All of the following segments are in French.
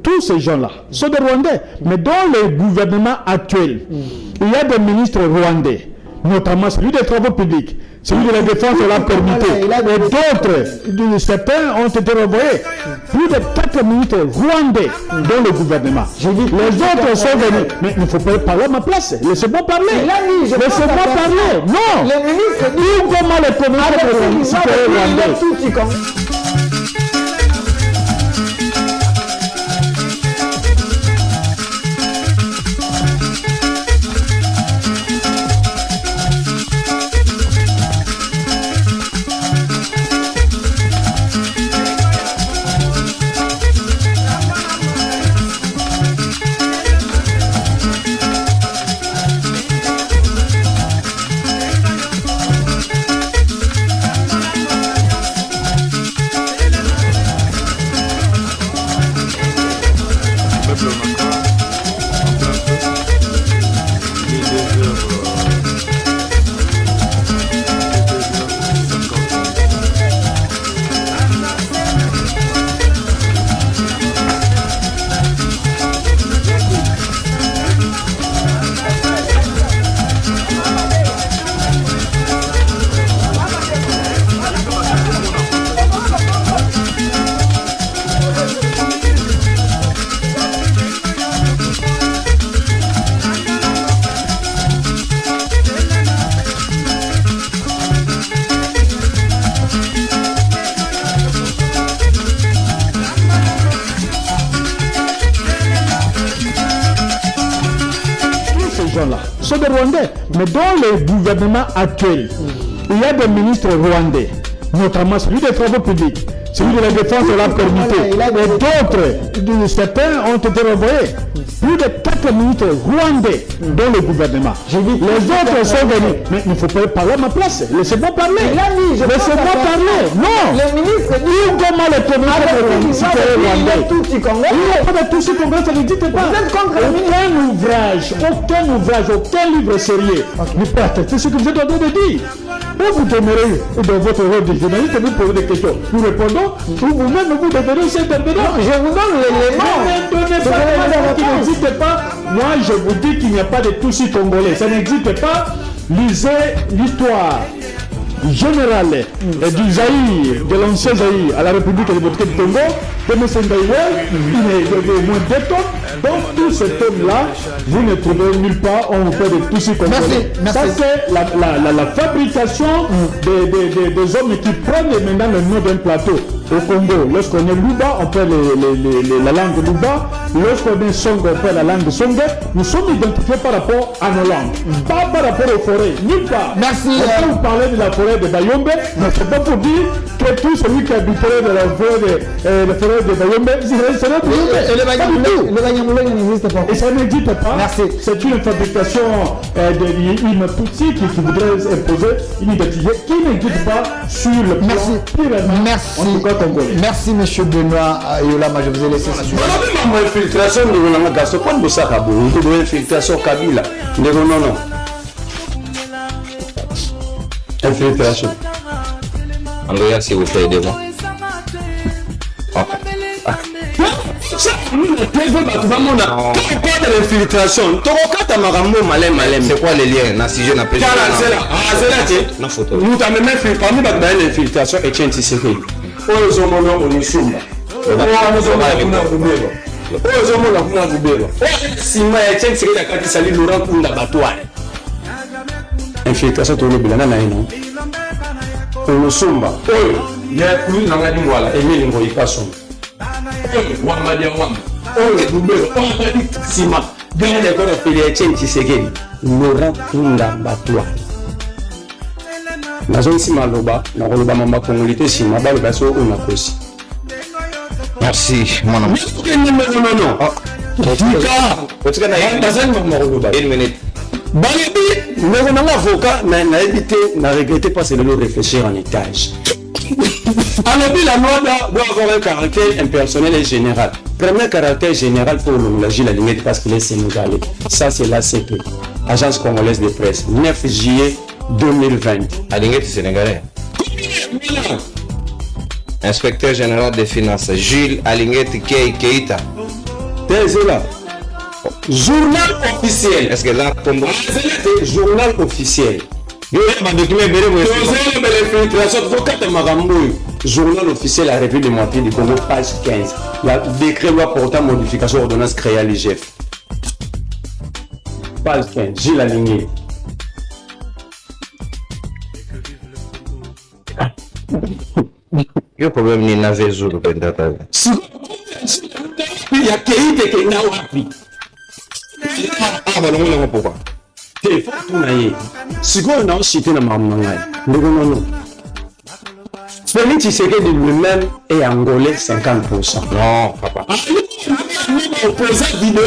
tous ces gens-là sont des Rwandais. Mais dans le gouvernement actuel, il y a des ministres rwandais, notamment celui des travaux publics, celui de la défense de la permité, et d'autres, certains ont été renvoyés. Plus de 4 ministres rwandais dans le gouvernement. Les autres sont venus. Mais il ne faut pas parler à ma place. Laissez-moi parler. Laissez-moi parler. Non. Les ministres disent comment les communautés rwandais. Sont des Rwandais. Mais dans le gouvernement actuel, il y a des ministres rwandais, notamment celui des travaux publics, celui de la défense de la permité, et d'autres, certains ont été renvoyés. Plus de 4 ministres rwandais dans le gouvernement. Les autres sont venus. Mais il ne faut pas parler à ma place. Laissez-moi parler. Laissez-moi parler. Non. Les ministres disent comment les communautés rwandais. Il n'y a pas de Tutsi congolais, ça n'existe pas. Aucun ouvrage, aucun livre sérieux ne peut attester ce que vous êtes en train de dire. Ou vous demeurez dans votre rôle de journaliste et vous posez des questions. Nous répondons, ou vous-même vous devenez aussi intervenant. Je vous donne l'élément. Ne donnez pas qui n'existe pas. Moi, je vous dis qu'il n'y a pas de Tutsi congolais. Ça n'existe pas. Lisez l'histoire générale du Zaïre, de l'ancien Zaïre à la République démocratique du Congo, de M. Ndaïwel, il est de moins de 2 tonnes. Donc, tout cet homme-là, vous ne trouvez nulle part, on fait de tout ce qu'on connaît. Ça, c'est la fabrication des hommes qui prennent maintenant le nom d'un plateau. Au Congo, lorsqu'on est Luba, on fait la langue Luba. Lorsqu'on est Songo, on fait la langue Songo. Nous sommes identifiés par rapport à nos langues, pas par rapport aux forêts, nulle part. Merci. Quand vous parlez de la forêt de Bayombe, c'est pas pour dire que tout celui qui habiterait dans la forêt de Bayombe, c'est notre Bayombe. Le Banyamulé n'existe pas. Et ça n'existe pas. Merci. C'est une fabrication d'une Tutsi qui voudrait imposer une identité qui n'existe pas sur le plan purement, en tout cas congolais. Merci, monsieur Benoît Yolama, je vous ai laissé ça. Infiltration de Gasso, quand vous savez, vous avez infiltration Kabila. Non. Infiltration. Andrea, s'il vous plaît, aidez-moi. L'infiltration. C'est quoi les liens? Na sujet na pêche. Na photo. Nous t'avons même fait parmi l'infiltration et tiens ici. Oh zomono onisumba. Oh zomono kuna kubeba. Sima ya tiens ici la kati sali Laurent Kunda batouane. Infiltration to le bilana na ino. Onisumba. Oh, ya kuni na ngadi wala Emile Ngoyi Kasson. Wamadia wam. Oh, Dubero. Oh, Sima. Gagne les corps de Tiens Tshisekedi. Laurent Kunda batouane. Nazon Sima Loba, na Loba Mamba Congolité Sima Baloba so Onakosi. Merci, mon ami. Non. Une minute. Mais un avocat n'a évité, n'a regretté pas c'est de le réfléchir en étage. Alors, la loi doit avoir un caractère impersonnel et général. Premier caractère général pour la limite parce qu'il est sénégalais. Ça, c'est l'ACP, Agence congolaise de presse, 9 juillet 2020. Alingeti sénégalais. Inspecteur général des finances, Jules Alingeti Keita. C'est là. Journal officiel. Est-ce que là, Congo... C'est journal officiel. Journal officiel à la République démocratique du Congo, page 15. La décret loi portant modification ordonnance créée à l'IGF. Page 15, j'ai la lignée. Quel problème ni n'avait jour de data? Il y a Kéhité qui n'a pas pris. Ah, bah non, pourquoi? Il faut tout naïe. Si on a cité dans ma maman, non. Félix Tshisekedi lui-même est angolais 50%. Non, papa. Opposant vidéo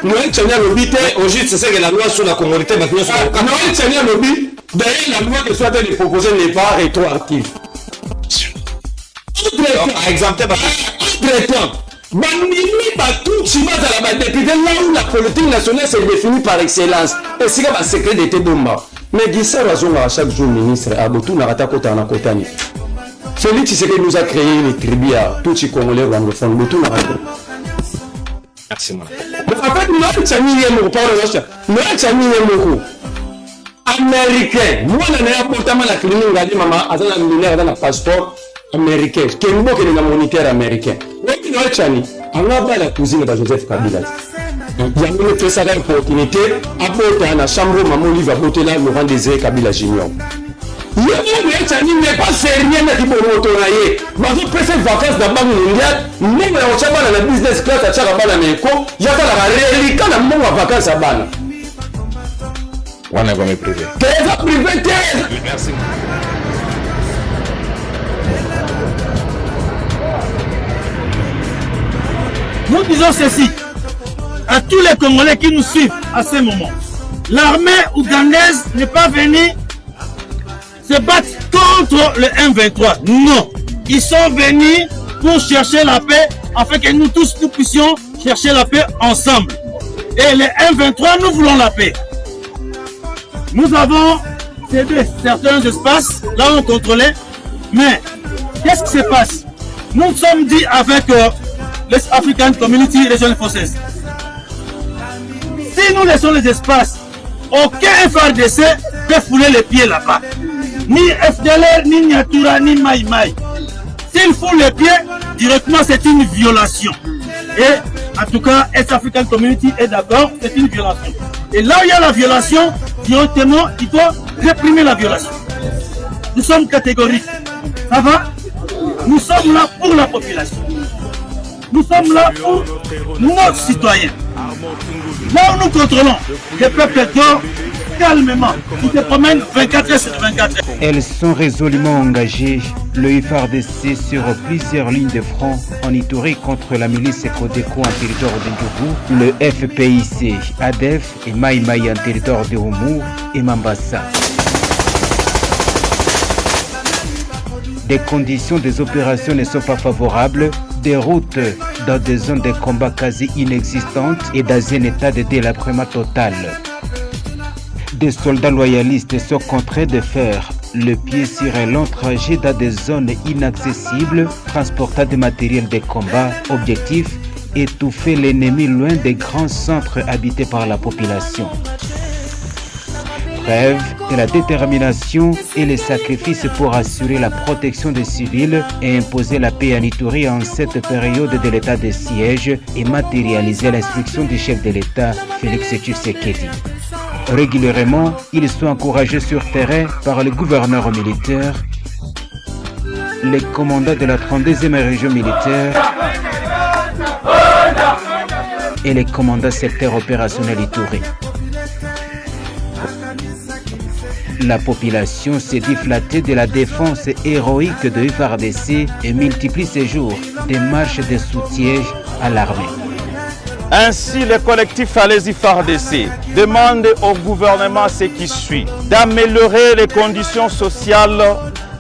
Noël Tchani a l'obité. Au juste, c'est ça que la loi sur la communauté maintenant sur le Noël Tchani a l'obité. D'ailleurs, la loi que soit de proposer n'est pas rétroactive. Par exemple, la député là où la politique nationale s'est définie par excellence. Et c'est comme un secret d'été bomba. Mais Guissa Razonga à chaque jour ministre à Botou Narata Kotana Kotani. Félix Tshisekedi nous a créé une tribu à tous les Congolais anglophones. Botou Narata. merci, man. En fait, Noël Tchani est mon parole. Noël Tchani est mon américain. Moi, on a apporté la clinique, on a dit maman, à un millionnaire dans le passeport américain. Kenbo qui est un moniteur américain. Oui, Noël Tchani, on a pas la cousine de Joseph Kabila. Il y a une très sage opportunité à porter à la chambre, maman lui va voter là, Laurent Désiré Kabila Junior. Noël Tchani n'est pas sérieux, mais il faut retourner. Mais on peut faire vacances dans la banque mondiale, même on tient pas dans la business class à Tchaka Bana Meko, il y a la réalité quand on a vacances à Bana. On est comme privé. T'es privé, merci. Nous disons ceci à tous les Congolais qui nous suivent à ce moment. L'armée ougandaise n'est pas venue se battre contre le M23. Non. Ils sont venus pour chercher la paix afin que nous tous nous puissions chercher la paix ensemble. Et le M23, nous voulons la paix. Nous avons cédé certains espaces, là on contrôlait, mais qu'est-ce qui se passe? Nous sommes dit avec les African Community Regional Forces. Si nous laissons les espaces, aucun FRDC peut fouler les pieds là-bas. Ni FDLR, ni Nyatura, ni Mai Mai. S'ils foulent les pieds, directement c'est une violation. Et en tout cas, East African Community est d'accord, c'est une violation. Et là où il y a la violation, directement, il faut réprimer la violation. Nous sommes catégoriques. Ça va? Nous sommes là pour la population. Nous sommes là pour nos citoyens. Là où nous contrôlons, les peuples dorment calmement. Ils se promènent 24 heures sur 24 heures. Elles sont résolument engagées, le FARDC sur plusieurs lignes de front en Ituri contre la milice Codeco en territoire de Ndjougou, le FPIC, ADEF et Mai Mai en territoire de Houmou et Mambasa. Des conditions des opérations ne sont pas favorables, des routes dans des zones de combat quasi inexistantes et dans un état de délabrement total. Des soldats loyalistes sont contraints de faire le pied sur un long trajet dans des zones inaccessibles, transportant des matériels de combat. Objectif, étouffer l'ennemi loin des grands centres habités par la population. Preuve de la détermination et les sacrifices pour assurer la protection des civils et imposer la paix en Ituri en cette période de l'état de siège et matérialiser l'instruction du chef de l'État, Félix Tshisekedi. Régulièrement, ils sont encouragés sur terrain par le gouverneur militaire, les commandants de la 32e région militaire et les commandants secteur opérationnel Ituri. La population s'est dit flattée de la défense héroïque de FARDC et multiplie ses jours des marches de soutien à l'armée. Ainsi, le collectif Allez-y FARDC demande au gouvernement ce qui suit, d'améliorer les conditions sociales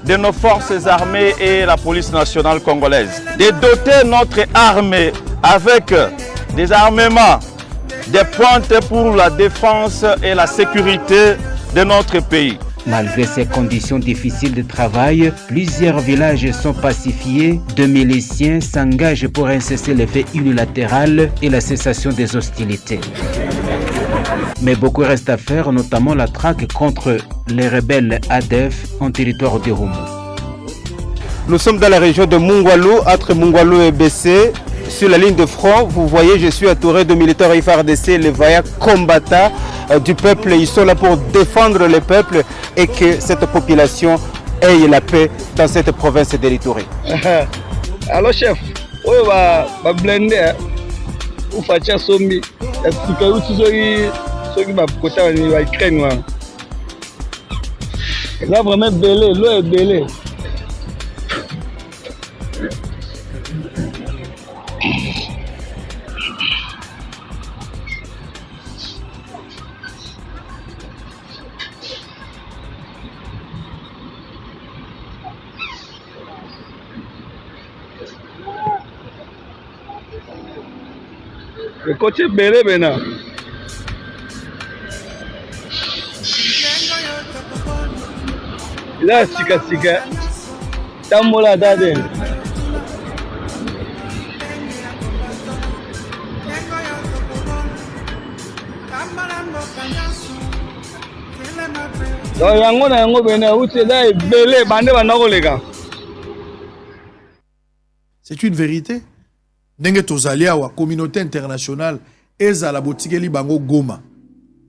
de nos forces armées et la police nationale congolaise, de doter notre armée avec des armements, des pointes pour la défense et la sécurité de notre pays. Malgré ces conditions difficiles de travail, plusieurs villages sont pacifiés. Deux miliciens s'engagent pour un cessez-le-feu unilatéral et la cessation des hostilités. Mais beaucoup reste à faire, notamment la traque contre les rebelles ADF en territoire de Roumo. Nous sommes dans la région de Mungwalu, entre Mungwalu et Bessé. Sur la ligne de front, vous voyez, je suis entouré de militaires FARDC, les vaillants combattants du peuple. Ils sont là pour défendre le peuple et que cette population ait la paix dans cette province de l'Ituri. Alors chef, on va blender, on va faire sommi, est-ce que vous avez ma côté en Ukraine? Là vraiment belé, l'eau est belée. Le côté belé maintenant. Là, sika. Tamola dade. Donc yango na yango bena uti là belé bande banako leka. C'est une vérité. Ndenge tozali awa communauté internationale ezala botikeli bango Goma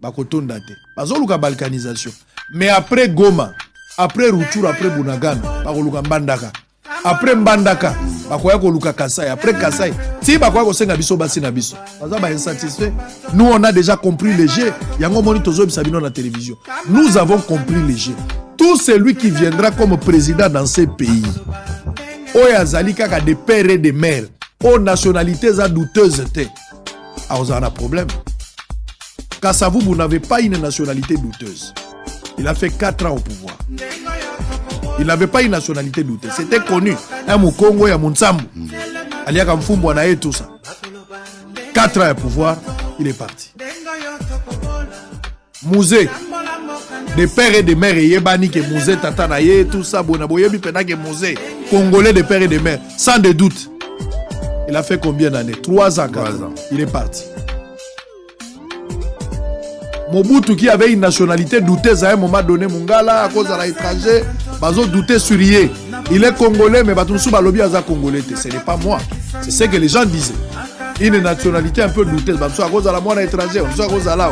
bakotonda te bazoluka balkanisation mais après Goma, après Rutshuru, après Bunagana bakoluka Mbandaka, après Mbandaka bakoya koluka Kasai, après Kasai ti bakoya kosenga biso basi na biso baza ba insatisfait. Nous on a déjà compris le jeu. Yango moni tozo bisabino na télévision, nous avons compris le jeu. Tout celui qui viendra comme président dans ces pays oyazali kaka de père et de mère aux nationalités douteuses. Ah, vous avez un problème. Kassavou, vous n'avez pas une nationalité douteuse. Il a fait 4 ans au pouvoir. Il n'avait pas une nationalité douteuse. C'était connu. Un Mukongo, un Munsambu. Aliaka Mfumbo, et tout ça. 4 ans au pouvoir, il est parti. Mouzé, des pères et des mères, Yébani, que Mouzé, Tatanaye, tout ça, Bonaboyebi, Penake, Mouzé, Congolais des pères et des mères, sans de doute. Il a fait combien d'années? 3 ans, 4 ans. Il est parti. Mobutu qui avait une nationalité douteuse à un moment donné, Mungala, à cause de l'étranger, Bazo douté sur lui. Il est congolais, mais Batunsu Balobi Aza congolais. Ce n'est pas moi. C'est ce que les gens disaient. Une nationalité un peu douteuse. Batunsu à cause de la moine étranger, Batunsu à cause de la.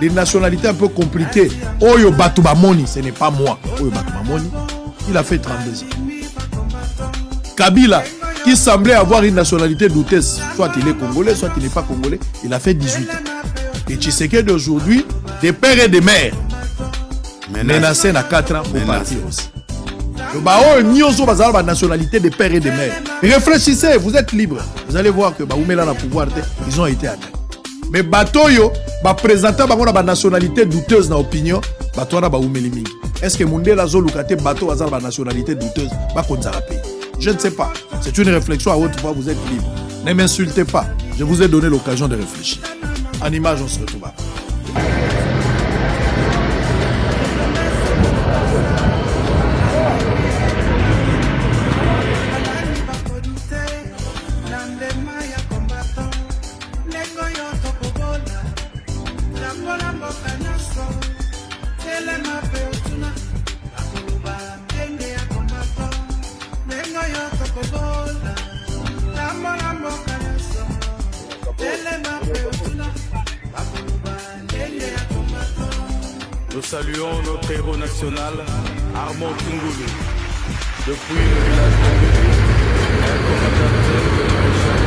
Des nationalités un peu compliquées. Oyo Batubamoni, ce n'est pas moi. Oyo Batubamoni, il a fait 32 ans. Kabila, qui semblait avoir une nationalité douteuse, soit il est congolais, soit il n'est pas congolais, il a fait 18 ans. Et Tshisekedi d'aujourd'hui, des pères et des mères, menacés à 4 ans pour partir aussi. La nationalité des pères et des mères. Réfléchissez, vous êtes libres. Vous allez voir que Baoumela na pouvoir, ils ont été attaqués. Mais Batoyo, présentant la nationalité douteuse dans l'opinion, Batoana Baoumeli mingi. Est-ce que Mundela Zolukate Bato a la nationalité douteuse? Je ne sais pas. C'est une réflexion à haute voix, vous êtes libre. Ne m'insultez pas. Je vous ai donné l'occasion de réfléchir. En image, on se retrouve après. Nous saluons notre héros national, Armand Tungulu, depuis le village de Mbébi, un combattant de l'échelle.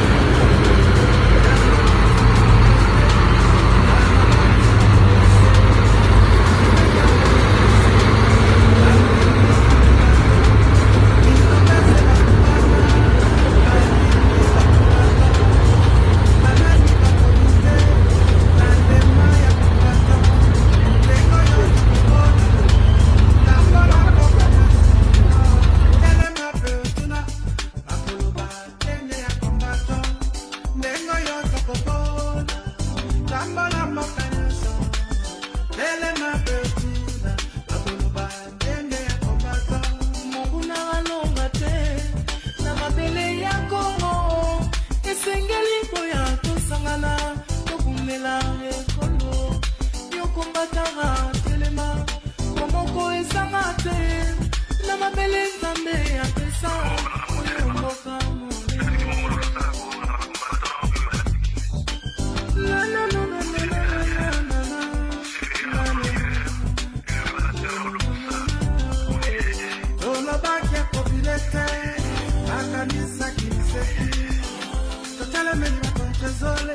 trésor,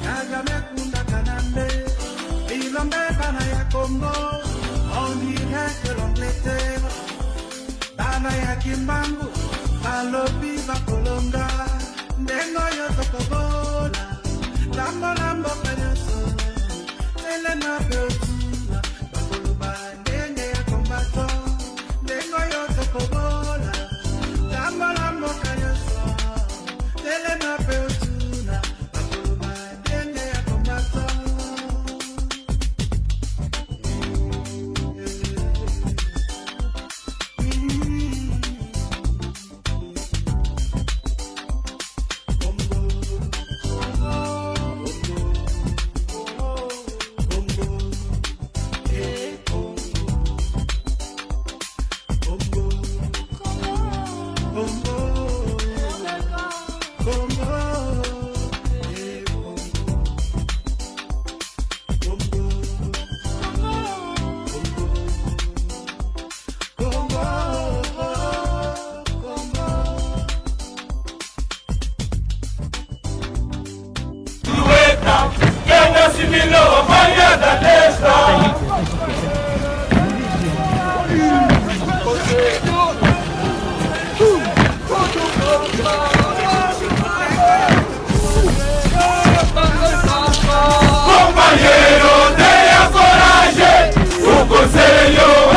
Kagame Kunda Kanambe, Ilombe Bana ya Congo, on dirait que l'Angleterre, Bana ya Kimbangu, Balobi Bakolonga, Ndengo Yotokobola, Lambo Lambo Kanyoso, Elena Beotuna, Bakoluba, Ndenge ya Kombato, Ndengo Yotokobola, Lambo Lambo Kanyoso, Elena Beotuna, Bakoluba, Ndenge ya Kombato. Compañero, tenha coragem, o conselho